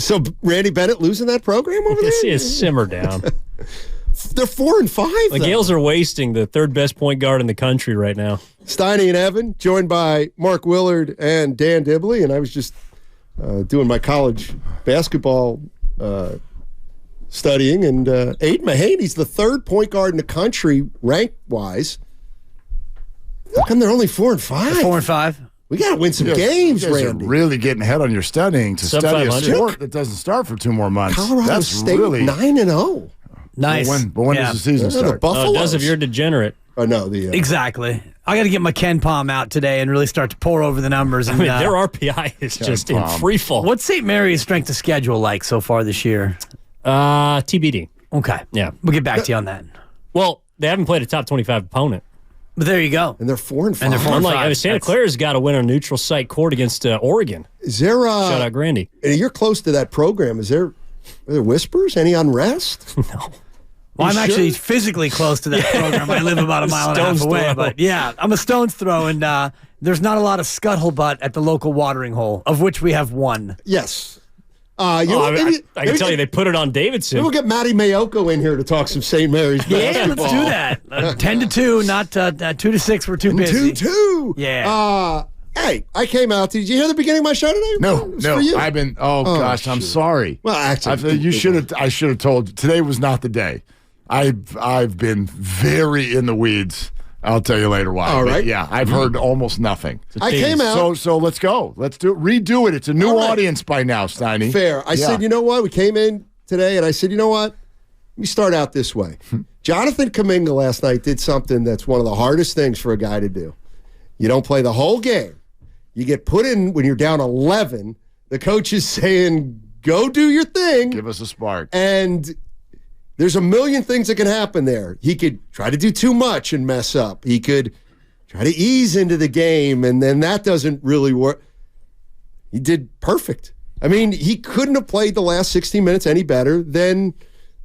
So Randy Bennett losing that program over there? Simmer down. They're 4-5. The Gales are wasting the third best point guard in the country right now. Steiny and Evan, joined by Mark Willard and Dan Dibley, and I was just doing my college basketball studying, and Aiden Mahaney's the third point guard in the country rank-wise. How come they're only 4-5? 4-5. We got to win some games, you guys Randy. are really getting ahead on your studying to study a sport that doesn't start for 2 more months. Colorado State really 9-0. Nice. But when does the season start? The Buffaloes. It does if you're degenerate. Oh, no. Exactly. I got to get my Ken Palm out today and really start to pour over the numbers. And, their RPI is just in free fall. What's St. Mary's strength of schedule like so far this year? TBD. Okay. Yeah. We'll get back to you on that. Well, they haven't played a top 25 opponent. But there you go. And they're 4-5. And they're 4-5. Unlike Santa Clara's got to win on a neutral site court against Oregon. Is there shout out Grandy. You're close to that program. Are there whispers? Any unrest? No. Well, I'm actually physically close to that program. I live about a mile and a half away. But yeah, I'm a stone's throw, and there's not a lot of scuttlebutt at the local watering hole, of which we have one. Yes. I can tell you they put it on Davidson. We'll get Matty Mayoko in here to talk some St. Mary's basketball. Yeah, let's do that. 10-2, not 2-6. We're too busy. 2-2. Yeah. Hey, I came out. Did you hear the beginning of my show today? No. I've been. Oh gosh, I'm sorry. Well, actually, I should have told you. Today was not the day. I've been very in the weeds. I'll tell you later why. All right. Yeah, I've heard almost nothing. I came out. So let's go. Let's redo it. It's a new audience by now, Steiny. Fair. I said, you know what? We came in today, and I said, you know what? Let me start out this way. Jonathan Kuminga last night did something that's one of the hardest things for a guy to do. You don't play the whole game. You get put in when you're down 11. The coach is saying, go do your thing. Give us a spark. And there's a million things that can happen there. He could try to do too much and mess up. He could try to ease into the game, and then that doesn't really work. He did perfect. I mean, he couldn't have played the last 16 minutes any better than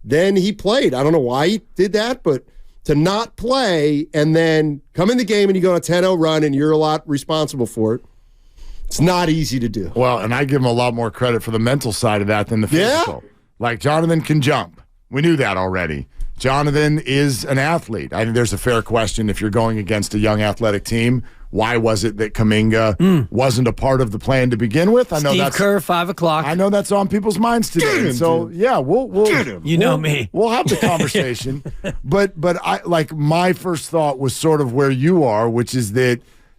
he played. I don't know why he did that, but to not play and then come in the game and you go on a 10-0 run and you're a lot responsible for it, it's not easy to do. Well, and I give him a lot more credit for the mental side of that than the physical. Yeah. Like, Jonathan can jump. We knew that already. Jonathan is an athlete. I think there's a fair question if you're going against a young athletic team. Why was it that Kuminga wasn't a part of the plan to begin with? I know Steve Kerr, 5 o'clock. I know that's on people's minds today. So yeah, we'll me. We'll have the conversation. but I like my first thought was sort of where you are, which is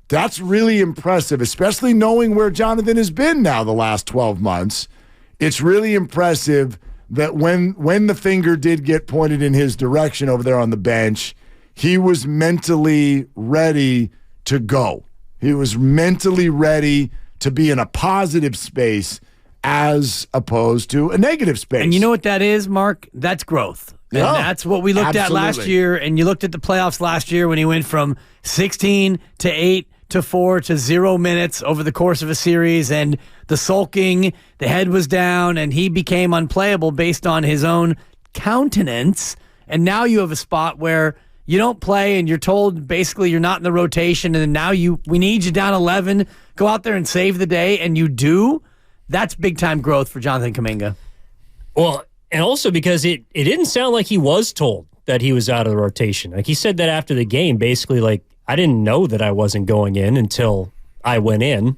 that's really impressive, especially knowing where Jonathan has been now the last 12 months. It's really impressive that when the finger did get pointed in his direction over there on the bench, he was mentally ready to go. He was mentally ready to be in a positive space as opposed to a negative space. And you know what that is, Mark? That's growth. And that's what we looked at last year, and you looked at the playoffs last year when he went from 16 to 8 to 4 to 0 minutes over the course of a series, and the sulking, the head was down, and he became unplayable based on his own countenance. And now you have a spot where you don't play and you're told basically you're not in the rotation, and now we need you down 11, go out there and save the day, and you do. That's big-time growth for Jonathan Kuminga. Well, and also because it didn't sound like he was told that he was out of the rotation. Like, he said that after the game, basically, like, I didn't know that I wasn't going in until I went in,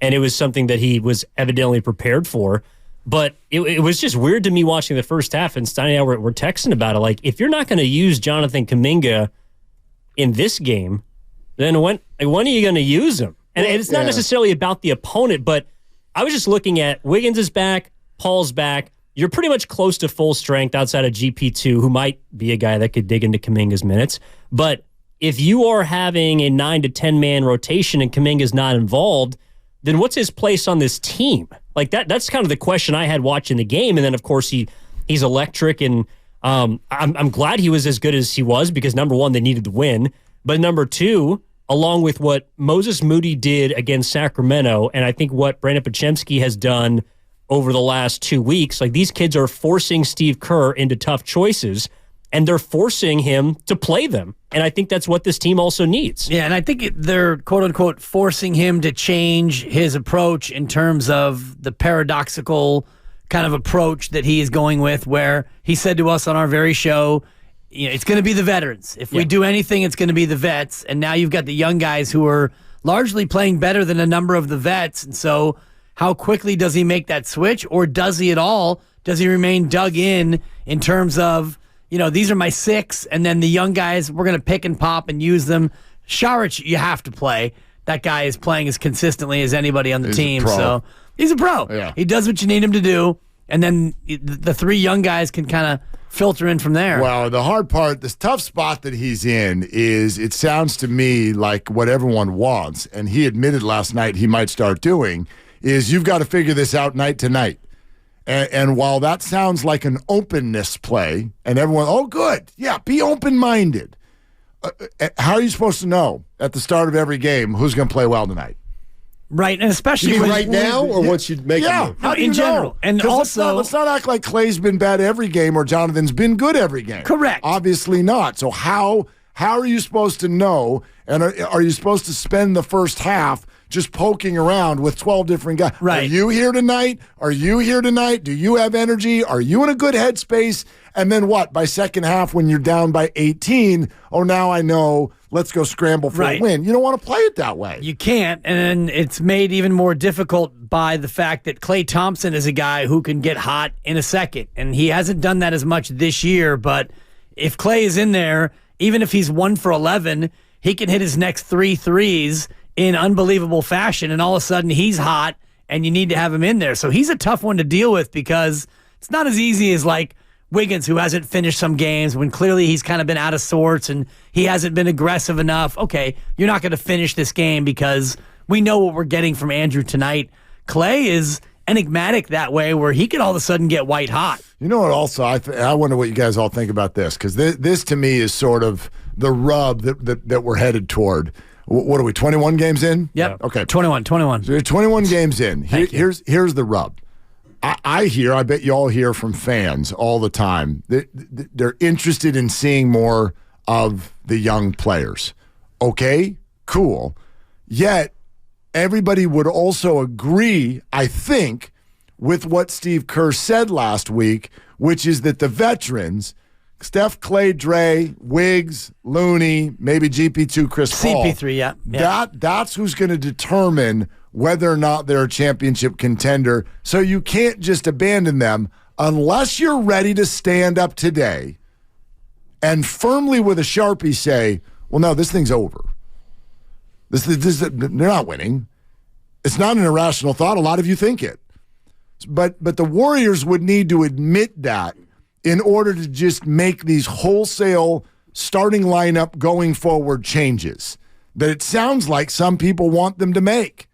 and it was something that he was evidently prepared for. But it was just weird to me watching the first half, and Steiny and I were texting about it. Like, if you're not going to use Jonathan Kuminga in this game, then when are you going to use him? And it's not necessarily about the opponent, but I was just looking at Wiggins is back, Paul's back. You're pretty much close to full strength outside of GP2, who might be a guy that could dig into Kuminga's minutes. But if you are having a 9 to 10 man rotation and Kuminga's not involved, then what's his place on this team? Like that's kind of the question I had watching the game. And then of course he's electric, and I'm glad he was as good as he was, because number one, they needed the win. But number two, along with what Moses Moody did against Sacramento, and I think what Brandon Podziemski has done over the last 2 weeks, like, these kids are forcing Steve Kerr into tough choices, and they're forcing him to play them. And I think that's what this team also needs. Yeah, and I think they're, quote-unquote, forcing him to change his approach in terms of the paradoxical kind of approach that he is going with, where he said to us on our very show, it's going to be the veterans. If we do anything, it's going to be the vets. And now you've got the young guys who are largely playing better than a number of the vets. And so how quickly does he make that switch, or does he at all? Does he remain dug in terms of, these are my 6, and then the young guys, we're going to pick and pop and use them. Šarić, you have to play. That guy is playing as consistently as anybody on the team. So he's a pro. Yeah. He does what you need him to do. And then the 3 young guys can kind of filter in from there. Well, the hard part, this tough spot that he's in is, it sounds to me like what everyone wants, and he admitted last night he might start doing, is you've got to figure this out night to night. And while that sounds like an openness play, and everyone, oh, good, yeah, be open-minded. How are you supposed to know at the start of every game who's going to play well tonight? Right, and especially right now, or once you make a move? No, in general. And also, let's not act like Klay's been bad every game or Jonathan's been good every game. Correct. Obviously not. So how are you supposed to know? And are you supposed to spend the first half just poking around with 12 different guys? Right. Are you here tonight? Are you here tonight? Do you have energy? Are you in a good headspace? And then what? By second half, when you're down by 18, oh, now I know, let's go scramble for a win. You don't want to play it that way. You can't, and it's made even more difficult by the fact that Klay Thompson is a guy who can get hot in a second, and he hasn't done that as much this year, but if Klay is in there, even if he's 1 for 11, he can hit his next 3 threes in unbelievable fashion, and all of a sudden he's hot, and you need to have him in there. So he's a tough one to deal with because it's not as easy as like Wiggins, who hasn't finished some games when clearly he's kind of been out of sorts and he hasn't been aggressive enough. Okay, you're not going to finish this game because we know what we're getting from Andrew tonight. Klay is enigmatic that way, where he could all of a sudden get white hot. You know what, also, I wonder what you guys all think about this, because this to me is sort of the rub that we're headed toward. What are we, 21 games in? Yep. Yeah. Okay. 21. So you're 21 games in. Here's the rub. I bet you all hear from fans all the time. They're interested in seeing more of the young players. Okay, cool. Yet, everybody would also agree, I think, with what Steve Kerr said last week, which is that the veterans, Steph, Klay, Dre, Wiggs, Looney, maybe GP2, Chris Paul. CP3, yeah. That's who's going to determine whether or not they're a championship contender. So you can't just abandon them unless you're ready to stand up today and firmly with a Sharpie say, well, no, this thing's over. They're not winning. It's not an irrational thought. A lot of you think it. But the Warriors would need to admit that in order to just make these wholesale starting lineup going forward changes that it sounds like some people want them to make.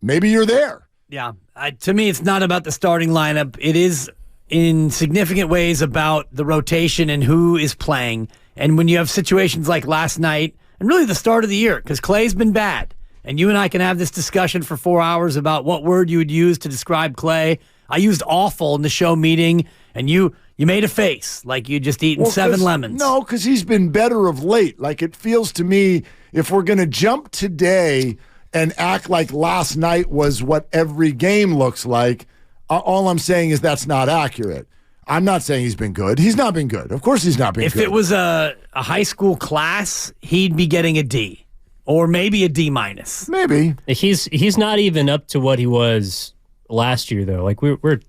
Maybe you're there. Yeah. To me, it's not about the starting lineup. It is in significant ways about the rotation and who is playing. And when you have situations like last night, and really the start of the year, because Klay's been bad, and you and I can have this discussion for 4 hours about what word you would use to describe Klay. I used awful in the show meeting, and you made a face like you just eaten 7 lemons. No, because he's been better of late. Like, it feels to me, if we're going to jump today and act like last night was what every game looks like, all I'm saying is that's not accurate. I'm not saying he's been good. He's not been good. Of course he's not been good. If it was a high school class, he'd be getting a D. Or maybe a D-. Maybe. He's not even up to what he was last year, though. Like, we're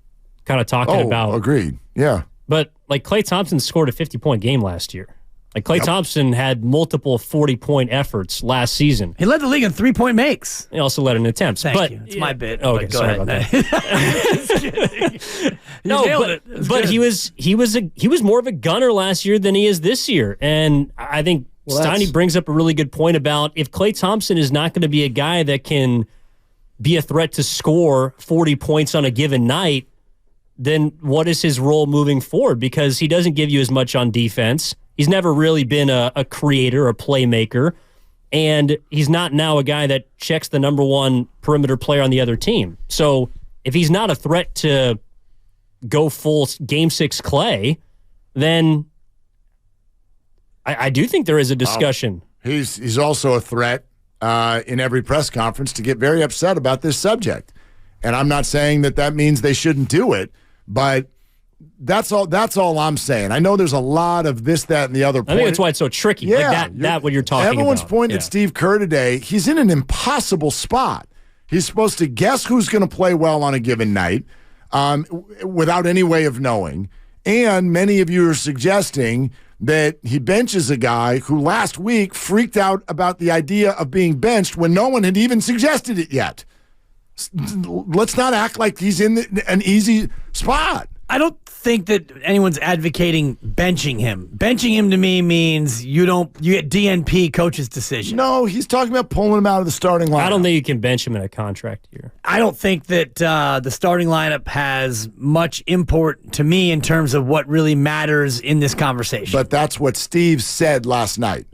kind of talking about. Agreed. Yeah. But, like, Klay Thompson scored a 50-point game last year. Like, Klay Thompson had multiple 40-point efforts last season. He led the league in 3-point makes. He also led in attempts. Thank you. It's my bit. Okay, go sorry ahead. about that. No, but he was more of a gunner last year than he is this year. And I think Steiny brings up a really good point about if Klay Thompson is not going to be a guy that can be a threat to score 40 points on a given night, then what is his role moving forward? Because he doesn't give you as much on defense. He's never really been a creator, a playmaker, and he's not now a guy that checks the number one perimeter player on the other team. So if he's not a threat to go full Game 6 Klay, then I do think there is a discussion. He's also a threat in every press conference to get very upset about this subject. And I'm not saying that means they shouldn't do it, but that's all I'm saying. I know there's a lot of this, that, and the other point. I think that's why it's so tricky. Yeah, like that what you're talking about. Everyone's pointing at Steve Kerr today. He's in an impossible spot. He's supposed to guess who's going to play well on a given night without any way of knowing. And many of you are suggesting that he benches a guy who last week freaked out about the idea of being benched when no one had even suggested it yet. Let's not act like he's in an easy spot. I don't think that anyone's advocating benching him. Benching him to me means you get DNP coach's decision. No, he's talking about pulling him out of the starting lineup. I don't think you can bench him in a contract year. I don't think that the starting lineup has much import to me in terms of what really matters in this conversation. But that's what Steve said last night.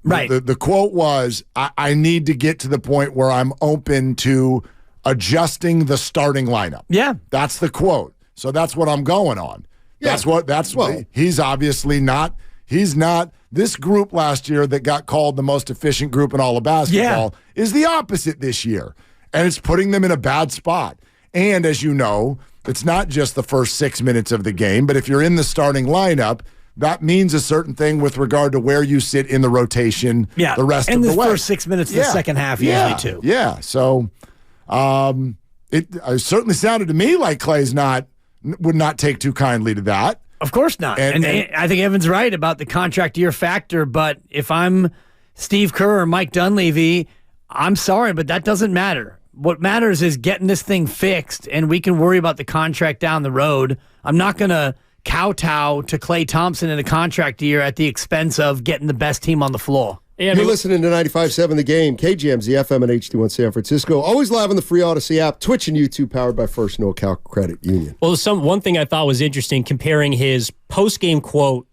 Right. The quote was, I need to get to the point where I'm open to adjusting the starting lineup. Yeah. That's the quote. So that's what I'm going on. Yeah. He's obviously not. He's not. This group last year that got called the most efficient group in all of basketball is the opposite this year. And it's putting them in a bad spot. And as you know, it's not just the first 6 minutes of the game, but if you're in the starting lineup, that means a certain thing with regard to where you sit in the rotation the rest of the way. And the first 6 minutes of the second half usually too. Yeah. So it certainly sounded to me like Klay's would not take too kindly to that. Of course not. And I think Evan's right about the contract year factor, but if I'm Steve Kerr or Mike Dunleavy, I'm sorry, but that doesn't matter. What matters is getting this thing fixed, and we can worry about the contract down the road. I'm not going to kowtow to Klay Thompson in a contract year at the expense of getting the best team on the floor. Yeah, You're listening to 95.7 The Game, KGMZ, FM and HD1 San Francisco. Always live on the free Odyssey app, Twitch and YouTube, powered by First NorCal Credit Union. Well, one thing I thought was interesting, comparing his post-game quote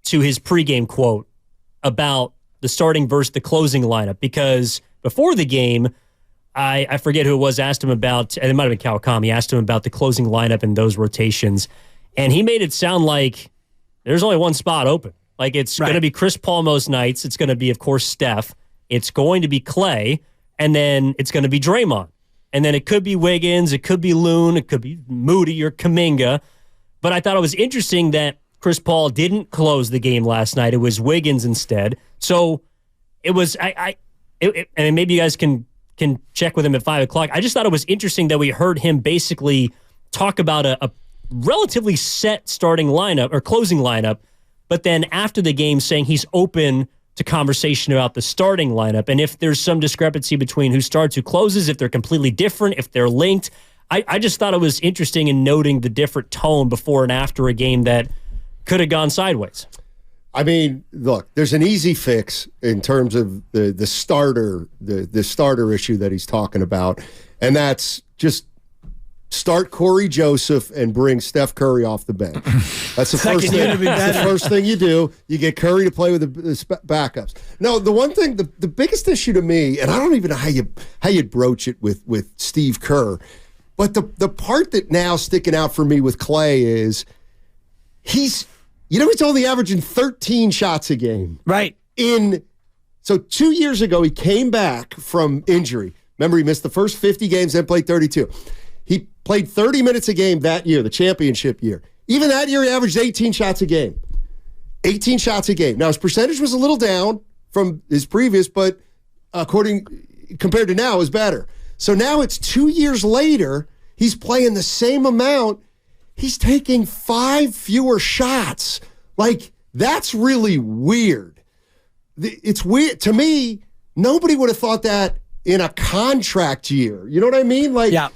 to his pregame quote about the starting versus the closing lineup, because before the game, I forget who it was, asked him about, and it might have been Kawakami, asked him about the closing lineup and those rotations, and he made it sound like there's only one spot open. Like, it's going to be Chris Paul most nights. It's going to be, of course, Steph. It's going to be Klay. And then it's going to be Draymond. And then it could be Wiggins. It could be Loon. It could be Moody or Kuminga. But I thought it was interesting that Chris Paul didn't close the game last night. It was Wiggins instead. So it was, and maybe you guys can check with him at 5 o'clock. I just thought it was interesting that we heard him basically talk about a relatively set starting lineup or closing lineup, but then after the game saying he's open to conversation about the starting lineup. And if there's some discrepancy between who starts, who closes, if they're completely different, if they're linked. I just thought it was interesting in noting the different tone before and after a game that could have gone sideways. I mean, look, there's an easy fix in terms of the starter issue that he's talking about, and that's just start Corey Joseph and bring Steph Curry off the bench. That's the first thing. That's the first thing you do. You get Curry to play with the backups. No, the one thing, the biggest issue to me, and I don't even know how you'd broach it with Steve Kerr, but the part that now sticking out for me with Klay is he's only averaging 13 shots a game. Right. So 2 years ago, he came back from injury. Remember, he missed the first 50 games, then played 32. He played 30 minutes a game that year, the championship year. Even that year, he averaged 18 shots a game. 18 shots a game. Now, his percentage was a little down from his previous, but compared to now, is better. So now it's 2 years later, he's playing the same amount. He's taking 5 fewer shots. Like, that's really weird. It's weird. To me, nobody would have thought that in a contract year. You know what I mean? Like, yeah.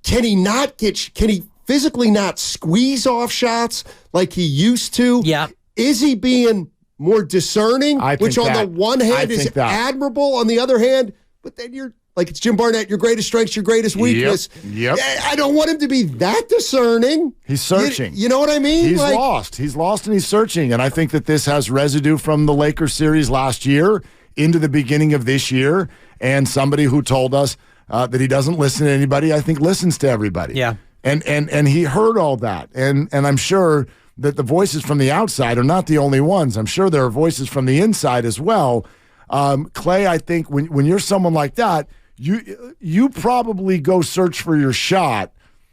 Can he physically not squeeze off shots like he used to? Yeah. Is he being more discerning? Which on the one hand is admirable, on the other hand, but then you're like, it's Jim Barnett, your greatest strength, your greatest weakness. Yep. I don't want him to be that discerning. He's searching. You know what I mean? He's lost. He's lost and he's searching. And I think that this has residue from the Lakers series last year into the beginning of this year. And somebody who told us that he doesn't listen to anybody, I think listens to everybody. Yeah. And he heard all that. And I'm sure that the voices from the outside are not the only ones. I'm sure there are voices from the inside as well. Klay, I think when you're someone like that, you probably go search for your shot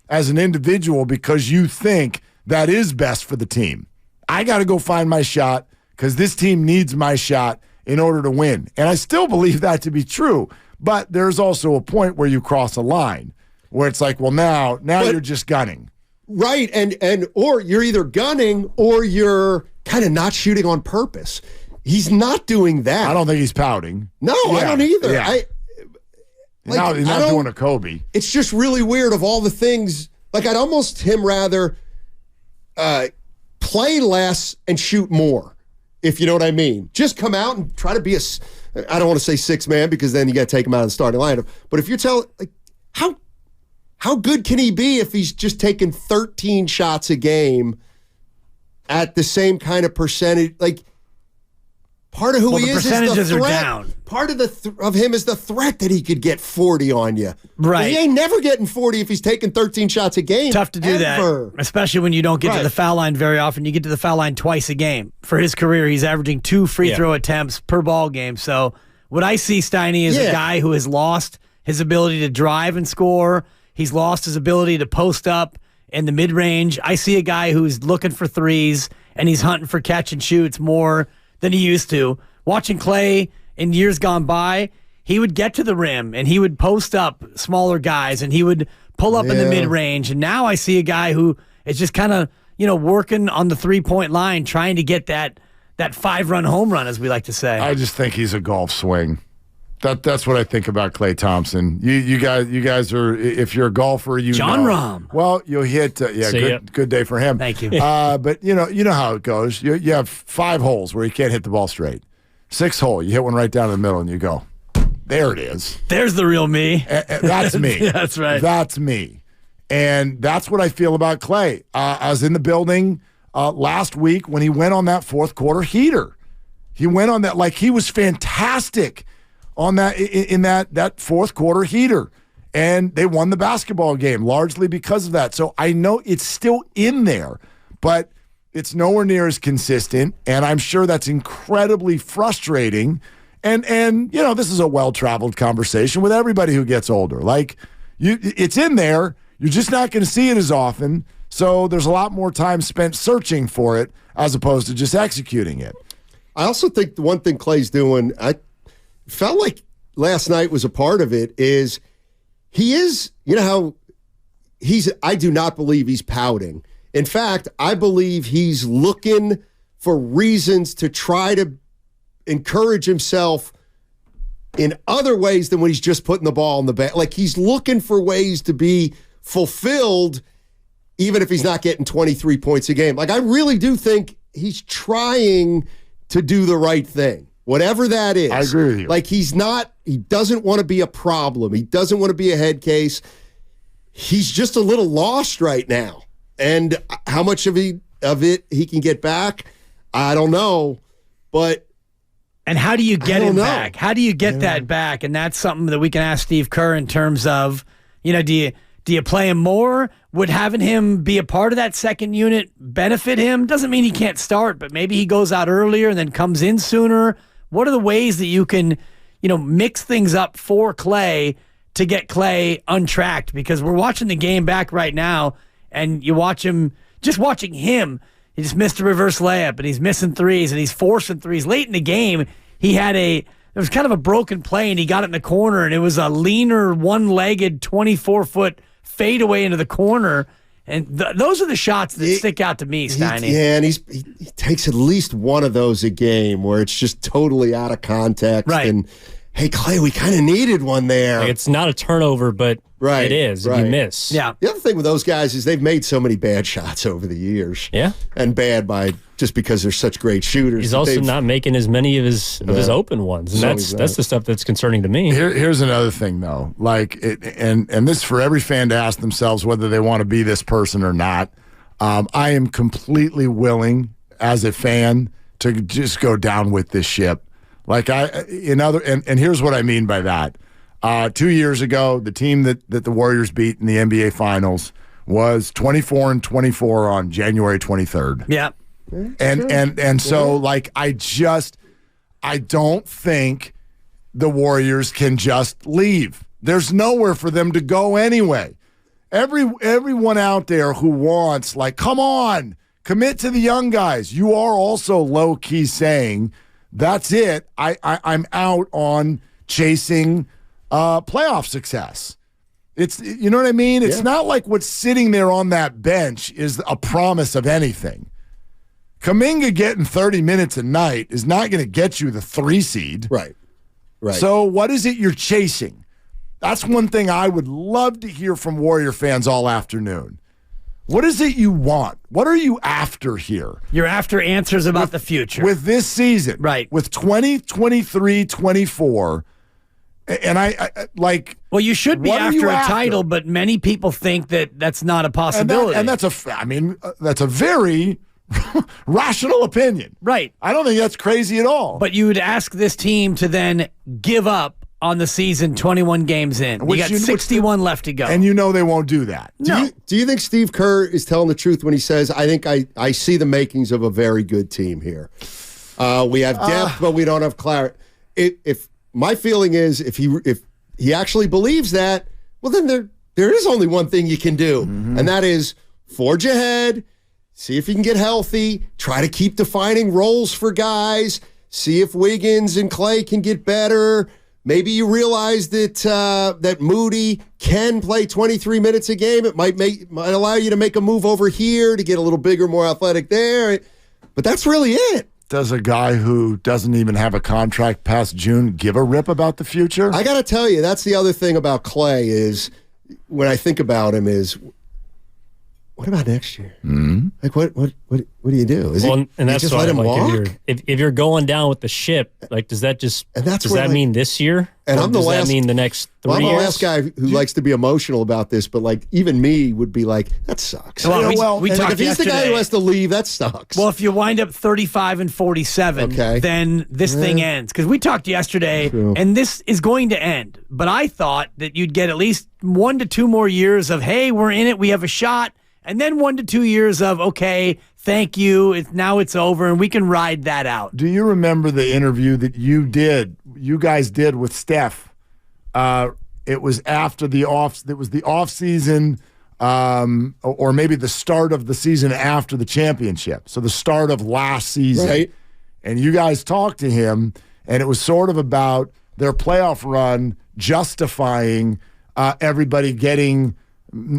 as an individual because you think that is best for the team. I got to go find my shot because this team needs my shot in order to win. And I still believe that to be true. But there's also a point where you cross a line where it's like, well, now you're just gunning. Right. And or you're either gunning or you're kind of not shooting on purpose. He's not doing that. I don't think he's pouting. No, I don't either. Yeah. He's not doing a Kobe. It's just really weird of all the things. Like, I'd almost rather play less and shoot more, if you know what I mean. Just come out and try to be I don't want to say six man because then you got to take him out of the starting lineup. But if you're telling, like, how good can he be if he's just taking 13 shots a game at the same kind of percentage? Like, part of who he is the percentages threat. are down. Part of of him is the threat that he could get 40 on you. Right. But he ain't never getting 40 if he's taking 13 shots a game. Tough to do that, especially when you don't get to the foul line very often. You get to the foul line twice a game. For his career, he's averaging 2 free throw attempts per ball game. So what I see, Steiny, is a guy who has lost his ability to drive and score. He's lost his ability to post up in the mid-range. I see a guy who's looking for threes, and he's hunting for catch and shoots more than he used to. Watching Klay in years gone by, he would get to the rim, and he would post up smaller guys, and he would pull up in the mid-range. And now I see a guy who is just kind of, working on the three-point line, trying to get that 5-run home run, as we like to say. I just think he's a golf swing. That's what I think about Klay Thompson. You guys are, if you're a golfer, John Rahm. Well, you'll hit. Good day for him. Thank you. But you know how it goes. You have 5 holes where you can't hit the ball straight. 6th hole, you hit one right down the middle, and you go, there it is. There's the real me. That's me. That's right. That's me. And that's what I feel about Klay. I was in the building last week when he went on that 4th quarter heater. He went on that like he was fantastic on that in that 4th quarter heater. And they won the basketball game largely because of that. So I know it's still in there, but it's nowhere near as consistent. And I'm sure that's incredibly frustrating. And this is a well-traveled conversation with everybody who gets older. Like, it's in there. You're just not going to see it as often. So there's a lot more time spent searching for it as opposed to just executing it. I also think the one thing Klay's doing, I felt like last night was a part of it, is he is, how I do not believe he's pouting. In fact, I believe he's looking for reasons to try to encourage himself in other ways than when he's just putting the ball in the back. Like, he's looking for ways to be fulfilled even if he's not getting 23 points a game. Like, I really do think he's trying to do the right thing. Whatever that is. I agree with you. Like, he doesn't want to be a problem. He doesn't want to be a head case. He's just a little lost right now. And how much of it he can get back, I don't know. And how do you get him back? How do you get that back? And that's something that we can ask Steve Kerr in terms of, do you play him more? Would having him be a part of that second unit benefit him? Doesn't mean he can't start, but maybe he goes out earlier and then comes in sooner. What are the ways that you can, mix things up for Klay to get Klay untracked? Because we're watching the game back right now, and you watch him, just watching him, he just missed a reverse layup, and he's missing threes, and he's forcing threes. Late in the game, there was kind of a broken play, and he got it in the corner, and it was a leaner, one-legged, 24-foot fadeaway into the corner. And those are the shots that stick out to me, Steiny. And he takes at least one of those a game where it's just totally out of context. Right. And, hey, Klay, we kind of needed one there. Like, it's not a turnover, but it is if you miss. Yeah. The other thing with those guys is they've made so many bad shots over the years. Yeah. And bad by just because they're such great shooters. He's also not making as many of his open ones. And that's the stuff that's concerning to me. Here's another thing, though. Like, and this is for every fan to ask themselves whether they want to be this person or not. I am completely willing, as a fan, to just go down with this ship. Like, and here's what I mean by that. 2 years ago, the team that the Warriors beat in the NBA Finals was 24-24 on January 23rd. Yeah. And so, like, I don't think the Warriors can just leave. There's nowhere for them to go anyway. Everyone out there who wants, like, come on, commit to the young guys. You are also low-key saying, that's it. I'm out on chasing playoff success. It's, you know what I mean? It's not like what's sitting there on that bench is a promise of anything. Kuminga getting 30 minutes a night is not going to get you the 3 seed. Right. So what is it you're chasing? That's one thing I would love to hear from Warrior fans all afternoon. What is it you want? What are you after here? You're after answers about the future. With this season. Right. With 2023, 24. And I like. Well, you should be after a title, but many people think that that's not a possibility. And that's a very rational opinion. Right. I don't think that's crazy at all. But you would ask this team to then give up on the season 21 games in. You got 61 left to go. And you know they won't do that. No. Do you think Steve Kerr is telling the truth when he says, I think I see the makings of a very good team here? We have depth, but we don't have clarity. If my feeling is if he actually believes that, well, then there is only one thing you can do, and that is forge ahead, see if you can get healthy, try to keep defining roles for guys, see if Wiggins and Klay can get better. Maybe you realize that Moody can play 23 minutes a game. It might allow you to make a move over here to get a little bigger, more athletic there. But that's really it. Does a guy who doesn't even have a contract past June give a rip about the future? I got to tell you, that's the other thing about Klay is when I think about him is, what about next year? Mm-hmm. Like what do you do? And that's just let him walk? If you're going down with the ship, like does that mean this year? And does that mean the next 3 years? I'm the last guy who likes to be emotional about this, but like even me would be like, that sucks. Well, we talked if he's the guy who has to leave, that sucks. Well, if you wind up 35 and 47, then this thing ends. Because we talked yesterday, and this is going to end. But I thought that you'd get at least 1 to 2 more years of, hey, we're in it, we have a shot. And then 1 to 2 years of, okay, thank you, now it's over, and we can ride that out. Do you remember the interview that you guys did with Steph? It was after the off season, or maybe the start of the season after the championship. So the start of last season. Right. And you guys talked to him, and it was sort of about their playoff run justifying everybody getting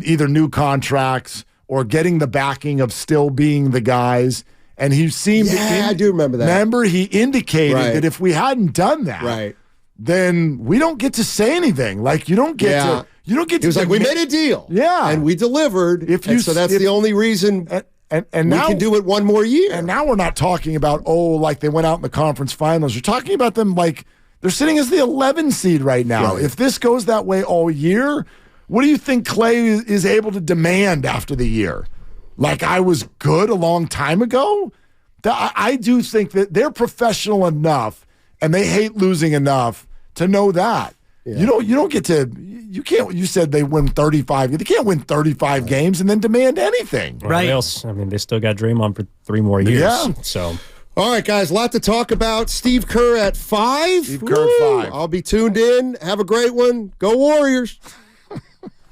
either new contracts or getting the backing of still being the guys. And he seemed I do remember that. Remember, he indicated that if we hadn't done that, then we don't get to say anything. Like you don't get to. He was like, we made a deal, and we delivered. So that's the only reason. And now we can do it 1 more year. And now we're not talking about like they went out in the conference finals. You're talking about them like they're sitting as the 11 seed right now. Right. If this goes that way all year. What do you think Klay is able to demand after the year? Like I was good a long time ago? I do think that they're professional enough and they hate losing enough to know that. Yeah. You don't get to, you can't, you said they win 35. They can't win 35 games and then demand anything. Well, right. They still got Draymond for 3 more years. Yeah. So. All right, guys, a lot to talk about. Steve Kerr at 5. Steve Kerr at 5. I'll be tuned in. Have a great one. Go Warriors.